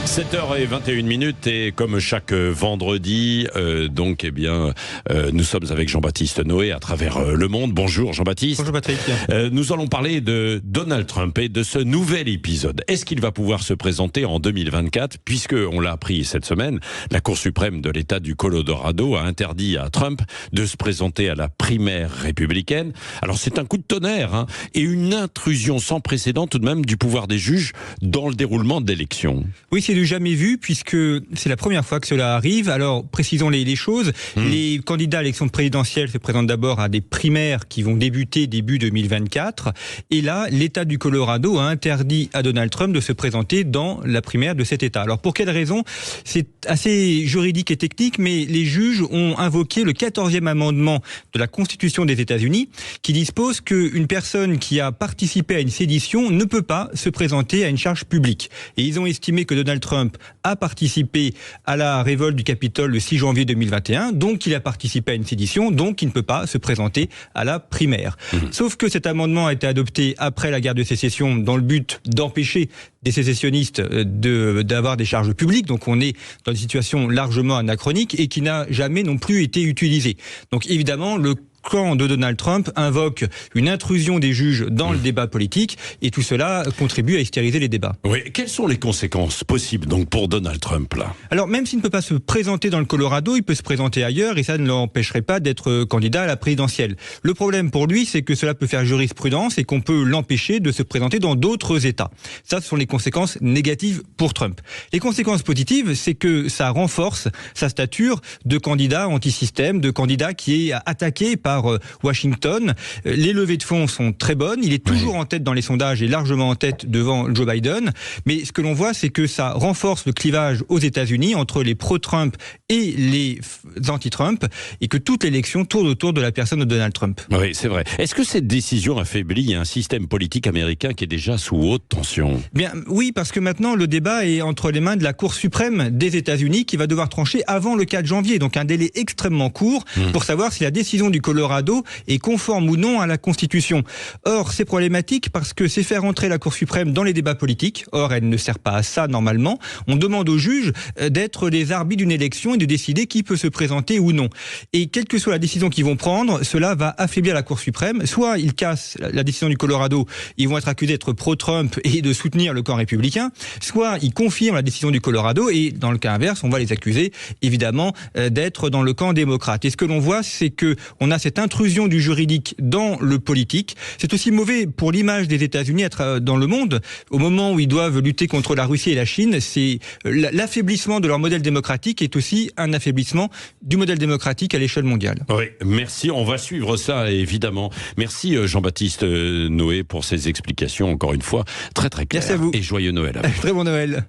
7h21 et comme chaque vendredi, nous sommes avec Jean-Baptiste Noé à travers le monde. Bonjour Jean-Baptiste. Bonjour Patrick. Nous allons parler de Donald Trump et de ce nouvel épisode. Est-ce qu'il va pouvoir se présenter en 2024 ? Puisque, on l'a appris cette semaine, la Cour suprême de l'État du Colorado a interdit à Trump de se présenter à la primaire républicaine. Alors c'est un coup de tonnerre et une intrusion sans précédent tout de même du pouvoir des juges dans le déroulement de l'élection. Oui, c'est du jamais vu puisque c'est la première fois que cela arrive. Alors, précisons les choses. Les candidats à l'élection présidentielle se présentent d'abord à des primaires qui vont débuter début 2024. Et là, l'État du Colorado a interdit à Donald Trump de se présenter dans la primaire de cet État. Alors, pour quelle raison ? C'est assez juridique et technique, mais les juges ont invoqué le 14e amendement de la Constitution des États-Unis qui dispose qu'une personne qui a participé à une sédition ne peut pas se présenter à une charge publique. Et ils ont estimé que Donald Trump a participé à la révolte du Capitole le 6 janvier 2021, donc il a participé à une sédition, donc il ne peut pas se présenter à la primaire. Sauf que cet amendement a été adopté après la guerre de sécession dans le but d'empêcher des sécessionnistes d'avoir des charges publiques, donc on est dans une situation largement anachronique et qui n'a jamais non plus été utilisée. Donc évidemment, le camp de Donald Trump invoque une intrusion des juges dans le débat politique et tout cela contribue à hystériser les débats. Oui, quelles sont les conséquences possibles donc pour Donald Trump là ? Alors même s'il ne peut pas se présenter dans le Colorado, il peut se présenter ailleurs et ça ne l'empêcherait pas d'être candidat à la présidentielle. Le problème pour lui, c'est que cela peut faire jurisprudence et qu'on peut l'empêcher de se présenter dans d'autres États. Ça, ce sont les conséquences négatives pour Trump. Les conséquences positives, c'est que ça renforce sa stature de candidat anti-système, de candidat qui est attaqué par Washington. Les levées de fonds sont très bonnes. Il est toujours en tête dans les sondages et largement en tête devant Joe Biden. Mais ce que l'on voit, c'est que ça renforce le clivage aux États-Unis entre les pro-Trump et les anti-Trump et que toute l'élection tourne autour de la personne de Donald Trump. Oui, c'est vrai. Est-ce que cette décision affaiblit un système politique américain qui est déjà sous haute tension ? Bien, oui, parce que maintenant, le débat est entre les mains de la Cour suprême des États-Unis qui va devoir trancher avant le 4 janvier. Donc un délai extrêmement court pour savoir si la décision du Colorado est conforme ou non à la Constitution. Or, c'est problématique parce que c'est faire entrer la Cour suprême dans les débats politiques. Or, elle ne sert pas à ça normalement. On demande aux juges d'être les arbitres d'une élection et de décider qui peut se présenter ou non. Et quelle que soit la décision qu'ils vont prendre, cela va affaiblir la Cour suprême. Soit ils cassent la décision du Colorado, ils vont être accusés d'être pro-Trump et de soutenir le camp républicain. Soit ils confirment la décision du Colorado et dans le cas inverse, on va les accuser évidemment d'être dans le camp démocrate. Et ce que l'on voit, c'est que on a cette intrusion du juridique dans le politique. C'est aussi mauvais pour l'image des États-Unis dans le monde. Au moment où ils doivent lutter contre la Russie et la Chine, c'est l'affaiblissement de leur modèle démocratique est aussi un affaiblissement du modèle démocratique à l'échelle mondiale. Oui, merci. On va suivre ça, évidemment. Merci Jean-Baptiste Noé pour ces explications, encore une fois, très très claires. Merci à vous. Et joyeux Noël. Très bon Noël.